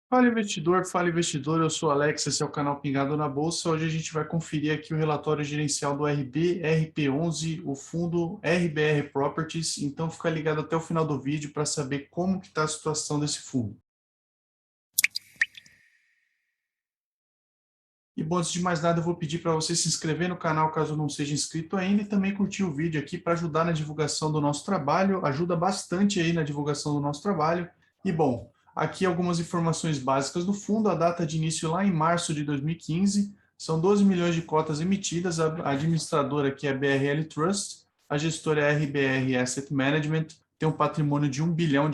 Fala investidor, eu sou Alex, esse é o canal Pingado na Bolsa. Hoje a gente vai conferir aqui o relatório gerencial do RB, RP11, o fundo RBR Properties. Então fica ligado até o final do vídeo para saber como que está a situação desse fundo. E bom, antes de mais nada, eu vou pedir para você se inscrever no canal caso não seja inscrito ainda e também curtir o vídeo aqui para ajudar na divulgação do nosso trabalho. Ajuda bastante aí na divulgação do nosso trabalho. E bom, aqui algumas informações básicas do fundo. A data de início lá em março de 2015. São 12 milhões de cotas emitidas. A administradora aqui é a BRL Trust. A gestora é a RBR Asset Management. Tem um patrimônio de R$ 1 bilhão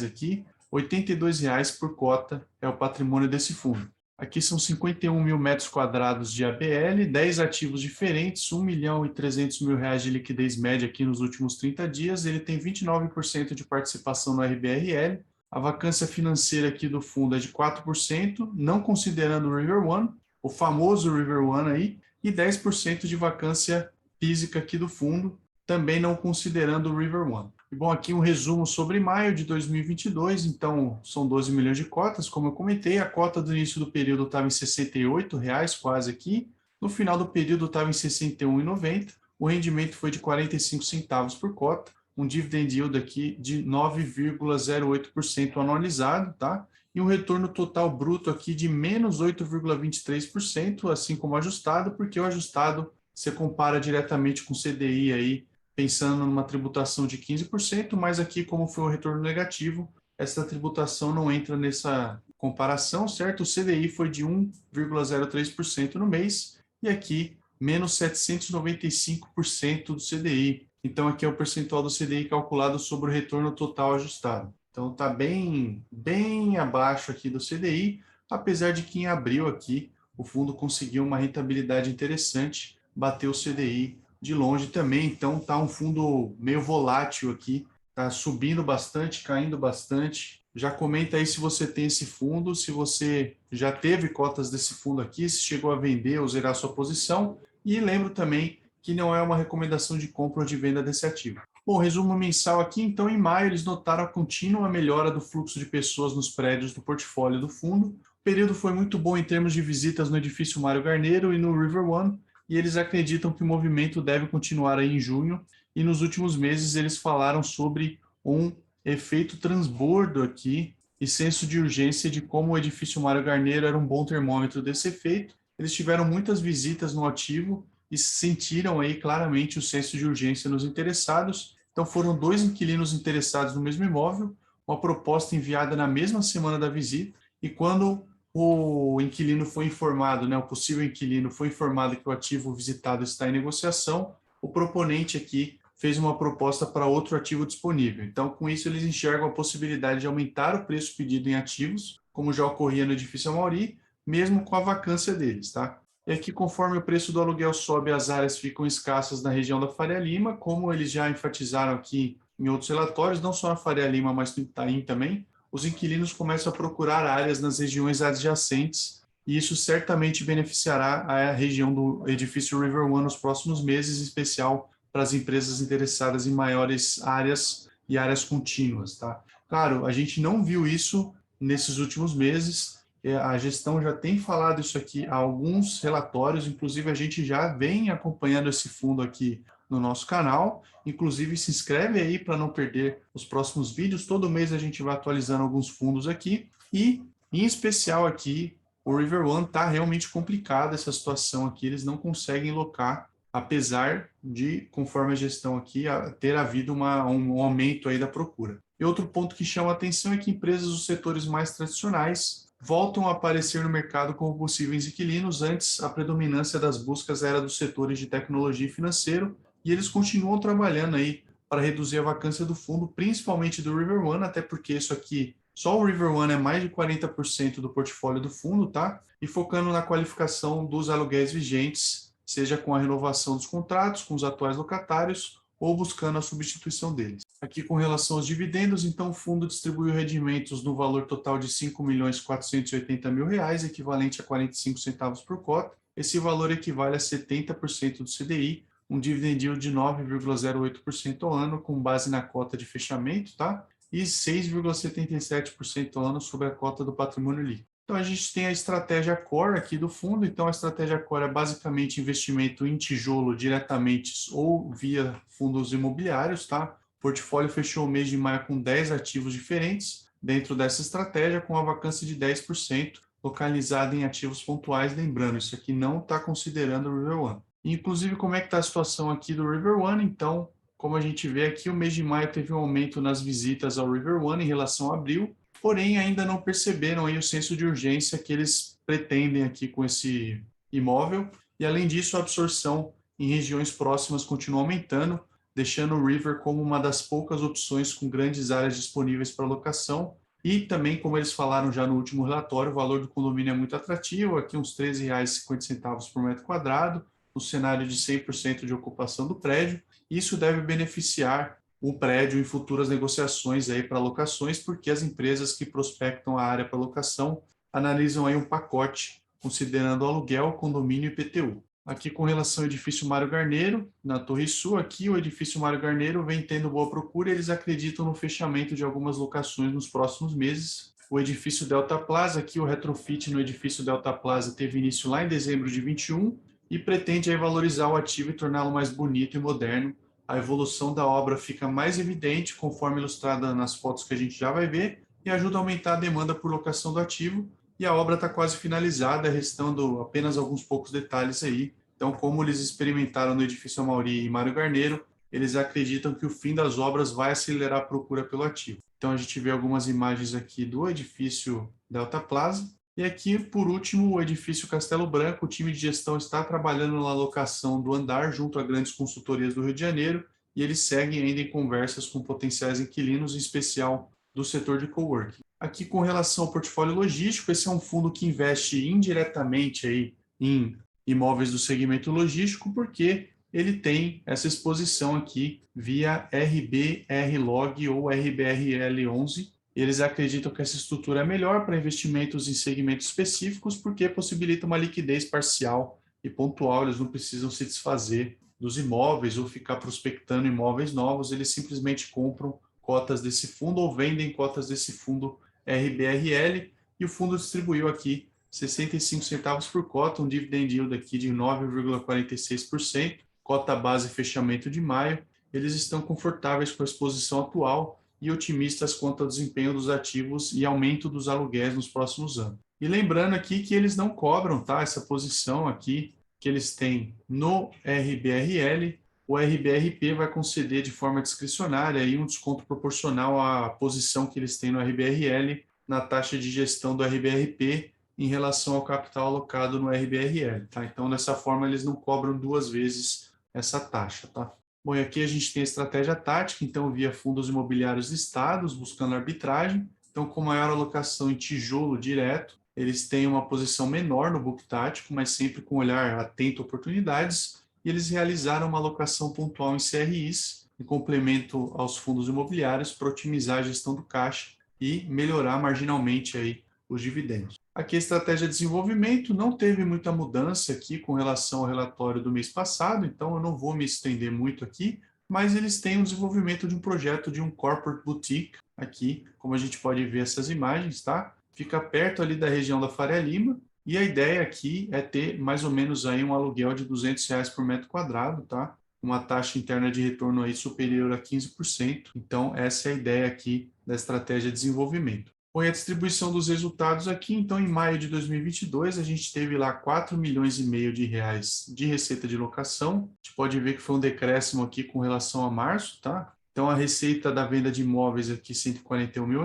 aqui. R$ 82 por cota é o patrimônio desse fundo. Aqui são 51 mil metros quadrados de ABL, 10 ativos diferentes, 1 milhão e 300 mil reais de liquidez média aqui nos últimos 30 dias. Ele tem 29% de participação no RBRL. A vacância financeira aqui do fundo é de 4%, não considerando o River One, o famoso River One aí, e 10% de vacância física aqui do fundo, também não considerando o River One. E bom, aqui um resumo sobre maio de 2022, então são 12 milhões de cotas, como eu comentei, a cota do início do período estava em R$ 68 quase aqui, no final do período estava em R$ 61,90, o rendimento foi de 45 centavos por cota, um dividend yield aqui de 9,08% anualizado, tá? E um retorno total bruto aqui de menos 8,23%, assim como ajustado, porque o ajustado você compara diretamente com o CDI aí, pensando numa tributação de 15%, mas aqui, como foi um retorno negativo, essa tributação não entra nessa comparação, certo? O CDI foi de 1,03% no mês e aqui menos 795% do CDI. Então, aqui é o percentual do CDI calculado sobre o retorno total ajustado. Então, está bem abaixo aqui do CDI, apesar de que em abril aqui o fundo conseguiu uma rentabilidade interessante, bateu o CDI de longe também, então está um fundo meio volátil aqui, está subindo bastante, caindo bastante. Já comenta aí se você tem esse fundo, se você já teve cotas desse fundo aqui, se chegou a vender ou zerar sua posição. E lembro também que não é uma recomendação de compra ou de venda desse ativo. Bom, resumo mensal aqui, então em maio eles notaram a contínua melhora do fluxo de pessoas nos prédios do portfólio do fundo. O período foi muito bom em termos de visitas no edifício Mário Garneiro e no River One, e eles acreditam que o movimento deve continuar aí em junho, e nos últimos meses eles falaram sobre um efeito transbordo aqui e senso de urgência de como o edifício Mário Garneiro era um bom termômetro desse efeito. Eles tiveram muitas visitas no ativo e sentiram aí claramente o senso de urgência nos interessados. Então foram 2 inquilinos interessados no mesmo imóvel, uma proposta enviada na mesma semana da visita, e quando o inquilino foi informado, né, o possível inquilino foi informado que o ativo visitado está em negociação, o proponente aqui fez uma proposta para outro ativo disponível. Então, com isso, eles enxergam a possibilidade de aumentar o preço pedido em ativos, como já ocorria no edifício Amauri, mesmo com a vacância deles, tá? E aqui, conforme o preço do aluguel sobe, as áreas ficam escassas na região da Faria Lima, como eles já enfatizaram aqui em outros relatórios, não só na Faria Lima, mas no Itaim também, os inquilinos começam a procurar áreas nas regiões adjacentes, e isso certamente beneficiará a região do edifício River One nos próximos meses, em especial para as empresas interessadas em maiores áreas e áreas contínuas, tá? Claro, a gente não viu isso nesses últimos meses, a gestão já tem falado isso aqui há alguns relatórios, inclusive a gente já vem acompanhando esse fundo aqui no nosso canal. Inclusive, se inscreve aí para não perder os próximos vídeos. Todo mês a gente vai atualizando alguns fundos aqui. E, em especial aqui, o River One está realmente complicado essa situação aqui. Eles não conseguem locar, apesar de, conforme a gestão aqui, ter havido um aumento aí da procura. E outro ponto que chama a atenção é que empresas dos setores mais tradicionais voltam a aparecer no mercado como possíveis inquilinos. Antes, a predominância das buscas era dos setores de tecnologia e financeiro, e eles continuam trabalhando aí para reduzir a vacância do fundo, principalmente do River One, até porque isso aqui, só o River One é mais de 40% do portfólio do fundo, tá? E focando na qualificação dos aluguéis vigentes, seja com a renovação dos contratos com os atuais locatários ou buscando a substituição deles. Aqui com relação aos dividendos, então o fundo distribuiu rendimentos no valor total de R$ 5.480.000, equivalente a 45 centavos por cota. Esse valor equivale a 70% do CDI, um dividend yield de 9,08% ao ano, com base na cota de fechamento, tá? e 6,77% ao ano sobre a cota do patrimônio líquido. Então, a gente tem a estratégia Core aqui do fundo. Então, a estratégia Core é basicamente investimento em tijolo diretamente ou via fundos imobiliários, tá? O portfólio fechou o mês de maio com 10 ativos diferentes dentro dessa estratégia, com a vacância de 10%, localizada em ativos pontuais. Lembrando, isso aqui não está considerando o River One. Inclusive, como é que está a situação aqui do River One? Então, como a gente vê aqui, o mês de maio teve um aumento nas visitas ao River One em relação a abril, porém ainda não perceberam aí o senso de urgência que eles pretendem aqui com esse imóvel. E além disso, a absorção em regiões próximas continua aumentando, deixando o River como uma das poucas opções com grandes áreas disponíveis para locação. E também, como eles falaram já no último relatório, o valor do condomínio é muito atrativo, aqui uns R$ 13,50 por metro quadrado, no cenário de 100% de ocupação do prédio. Isso deve beneficiar o prédio em futuras negociações aí para locações, porque as empresas que prospectam a área para locação analisam aí um pacote, considerando aluguel, condomínio e IPTU. Aqui com relação ao edifício Mário Garneiro, na Torre Sul, aqui o edifício Mário Garneiro vem tendo boa procura e eles acreditam no fechamento de algumas locações nos próximos meses. O edifício Delta Plaza, aqui o retrofit no edifício Delta Plaza teve início lá em dezembro de 21 e pretende aí valorizar o ativo e torná-lo mais bonito e moderno. A evolução da obra fica mais evidente, conforme ilustrada nas fotos que a gente já vai ver, e ajuda a aumentar a demanda por locação do ativo. E a obra está quase finalizada, restando apenas alguns poucos detalhes aí. Então, como eles experimentaram no edifício Amauri e Mário Garneiro, eles acreditam que o fim das obras vai acelerar a procura pelo ativo. Então, a gente vê algumas imagens aqui do edifício Delta Plaza. E aqui, por último, o edifício Castelo Branco. O time de gestão está trabalhando na locação do andar junto a grandes consultorias do Rio de Janeiro e eles seguem ainda em conversas com potenciais inquilinos, em especial do setor de coworking. Aqui, com relação ao portfólio logístico, esse é um fundo que investe indiretamente aí em imóveis do segmento logístico, porque ele tem essa exposição aqui via RBRlog ou RBRL11. Eles acreditam que essa estrutura é melhor para investimentos em segmentos específicos, porque possibilita uma liquidez parcial e pontual. Eles não precisam se desfazer dos imóveis ou ficar prospectando imóveis novos, eles simplesmente compram cotas desse fundo ou vendem cotas desse fundo RBRL, e o fundo distribuiu aqui 65 centavos por cota, um dividend yield aqui de 9,46%, cota base fechamento de maio. Eles estão confortáveis com a exposição atual e otimistas quanto ao desempenho dos ativos e aumento dos aluguéis nos próximos anos. E lembrando aqui que eles não cobram, tá? Essa posição aqui que eles têm no RBRL, o RBRP vai conceder de forma discricionária aí um desconto proporcional à posição que eles têm no RBRL na taxa de gestão do RBRP em relação ao capital alocado no RBRL, tá? Então, dessa forma, eles não cobram duas vezes essa taxa, tá? Bom, e aqui a gente tem a estratégia tática, então via fundos imobiliários listados, buscando arbitragem. Então, com maior alocação em tijolo direto, eles têm uma posição menor no book tático, mas sempre com olhar atento a oportunidades. E eles realizaram uma alocação pontual em CRIs, em complemento aos fundos imobiliários, para otimizar a gestão do caixa e melhorar marginalmente aí os dividendos. Aqui a estratégia de desenvolvimento não teve muita mudança aqui com relação ao relatório do mês passado, então eu não vou me estender muito aqui, mas eles têm o desenvolvimento de um projeto de um corporate boutique aqui, como a gente pode ver essas imagens, tá? Fica perto ali da região da Faria Lima, e a ideia aqui é ter mais ou menos aí um aluguel de R$200 por metro quadrado, tá? Uma taxa interna de retorno aí superior a 15%. Então, essa é a ideia aqui da estratégia de desenvolvimento. Foi a distribuição dos resultados aqui. Então, em maio de 2022, a gente teve lá 4,5 milhões de reais de receita de locação. A gente pode ver que foi um decréscimo aqui com relação a março, tá? Então, a receita da venda de imóveis aqui, R$141 mil.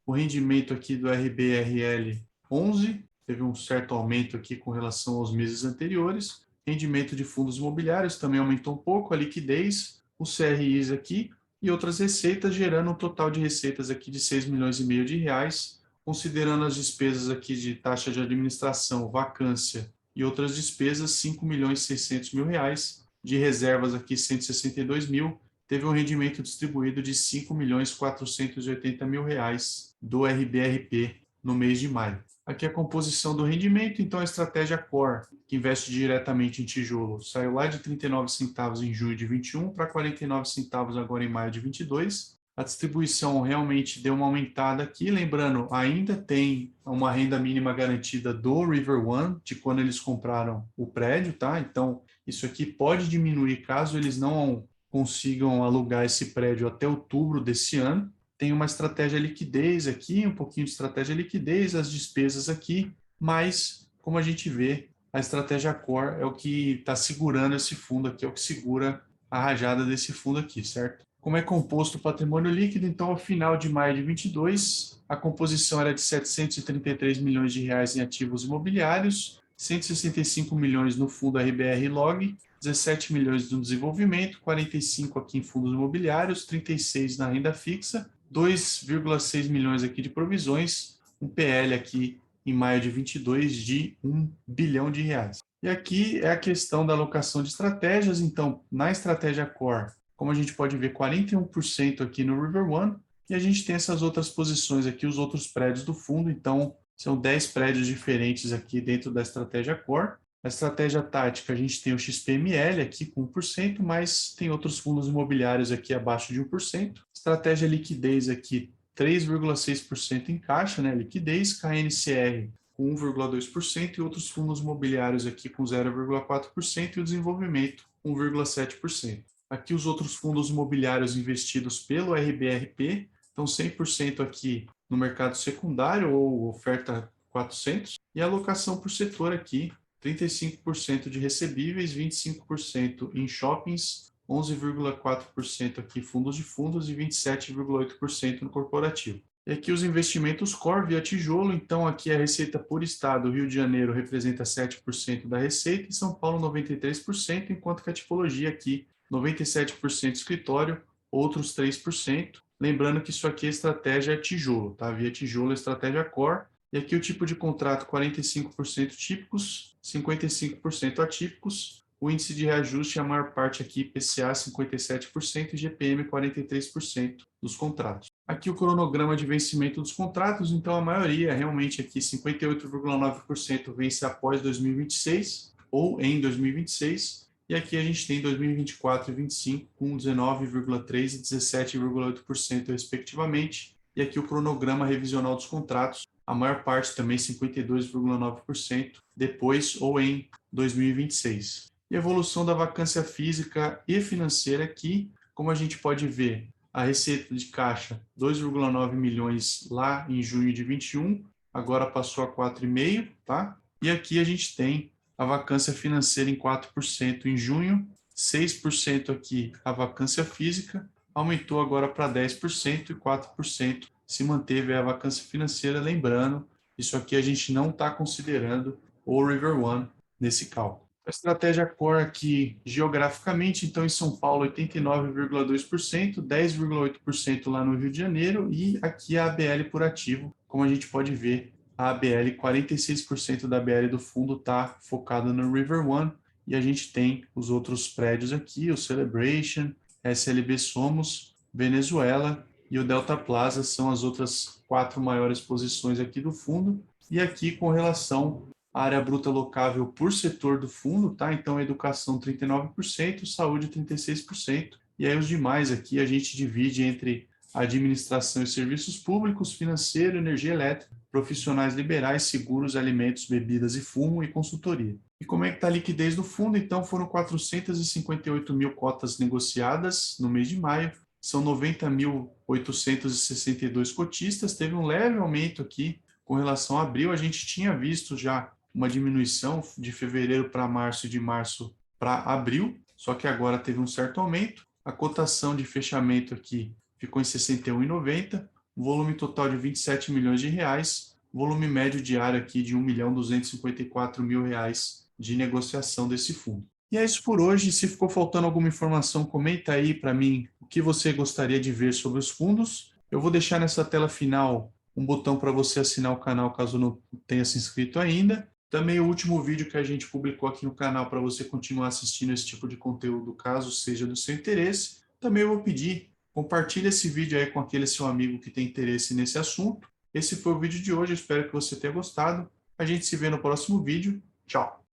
O rendimento aqui do RBRL, 11. Teve um certo aumento aqui com relação aos meses anteriores. Rendimento de fundos imobiliários também aumentou um pouco. A liquidez, os CRIs aqui, e outras receitas, gerando um total de receitas aqui de R$6,5 milhões, considerando as despesas aqui de taxa de administração, vacância e outras despesas, R$5,6 milhões, de reservas aqui 162 mil, teve um rendimento distribuído de R$5,480 mil do RBRP no mês de maio. Aqui a composição do rendimento, então a estratégia Core, que investe diretamente em tijolo, saiu lá de 39 centavos em junho de 21 para 49 centavos agora em maio de 22. A distribuição realmente deu uma aumentada aqui, lembrando, ainda tem uma renda mínima garantida do River One, de quando eles compraram o prédio, tá? Então, isso aqui pode diminuir caso eles não consigam alugar esse prédio até outubro desse ano. Tem uma estratégia liquidez aqui, um pouquinho de estratégia liquidez, as despesas aqui, mas, como a gente vê, a estratégia Core é o que está segurando esse fundo aqui, é o que segura a rajada desse fundo aqui, certo? Como é composto o patrimônio líquido, então, ao final de maio de 22, a composição era de 733 milhões de reais em ativos imobiliários, 165 milhões no fundo RBR Log, 17 milhões no desenvolvimento, 45 aqui em fundos imobiliários, 36 na renda fixa, 2,6 milhões aqui de provisões, um PL aqui em maio de 22 de 1 bilhão de reais. E aqui é a questão da alocação de estratégias. Então, na estratégia Core, como a gente pode ver, 41% aqui no River One, e a gente tem essas outras posições aqui, os outros prédios do fundo. Então, são 10 prédios diferentes aqui dentro da estratégia Core. A estratégia tática, a gente tem o XPML aqui com 1%, mas tem outros fundos imobiliários aqui abaixo de 1%. Estratégia liquidez aqui, 3,6% em caixa, né? Liquidez, KNCR com 1,2% e outros fundos imobiliários aqui com 0,4% e o desenvolvimento 1,7%. Aqui os outros fundos imobiliários investidos pelo RBRP, então 100% aqui no mercado secundário ou oferta 400, e a alocação por setor aqui, 35% de recebíveis, 25% em shoppings, 11,4% aqui fundos de fundos e 27,8% no corporativo. E aqui os investimentos core via tijolo, então aqui a receita por estado, Rio de Janeiro representa 7% da receita e São Paulo 93%, enquanto que a tipologia aqui 97% escritório, outros 3%. Lembrando que isso aqui é estratégia tijolo, tá? Via tijolo, estratégia core. E aqui o tipo de contrato 45% típicos, 55% atípicos. O índice de reajuste, a maior parte aqui, IPCA 57% e GPM 43% dos contratos. Aqui o cronograma de vencimento dos contratos, então a maioria, realmente aqui 58,9% vence após 2026 ou em 2026. E aqui a gente tem 2024 e 2025 com 19,3% e 17,8% respectivamente. E aqui o cronograma revisional dos contratos, a maior parte também 52,9% depois ou em 2026. E a evolução da vacância física e financeira aqui, como a gente pode ver, a receita de caixa 2,9 milhões lá em junho de 21, agora passou a 4,5, tá? E aqui a gente tem a vacância financeira em 4% em junho, 6% aqui a vacância física, aumentou agora para 10% e 4% se manteve a vacância financeira. Lembrando, isso aqui a gente não está considerando o River One nesse cálculo. A estratégia core aqui, geograficamente, então em São Paulo 89,2%, 10,8% lá no Rio de Janeiro e aqui a ABL por ativo, como a gente pode ver, a ABL, 46% da ABL do fundo está focada no River One e a gente tem os outros prédios aqui, o Celebration, SLB Somos, Venezuela e o Delta Plaza são as outras 4 maiores posições aqui do fundo. E aqui com relação à área bruta locável por setor do fundo, tá? Então educação 39%, saúde 36%, e aí os demais aqui a gente divide entre administração e serviços públicos, financeiro, energia elétrica, profissionais liberais, seguros, alimentos, bebidas e fumo e consultoria. E como é que está a liquidez do fundo? Então foram 458 mil cotas negociadas no mês de maio, são 90.862 cotistas, teve um leve aumento aqui com relação a abril, a gente tinha visto já uma diminuição de fevereiro para março e de março para abril, só que agora teve um certo aumento. A cotação de fechamento aqui ficou em 61,90, volume total de 27 milhões de reais, volume médio diário aqui de 1.254.000 reais de negociação desse fundo. E é isso por hoje. Se ficou faltando alguma informação, comenta aí para mim o que você gostaria de ver sobre os fundos. Eu vou deixar nessa tela final um botão para você assinar o canal caso não tenha se inscrito ainda. Também o último vídeo que a gente publicou aqui no canal para você continuar assistindo esse tipo de conteúdo, caso seja do seu interesse. Também eu vou pedir, compartilhe esse vídeo aí com aquele seu amigo que tem interesse nesse assunto. Esse foi o vídeo de hoje, eu espero que você tenha gostado. A gente se vê no próximo vídeo. Tchau!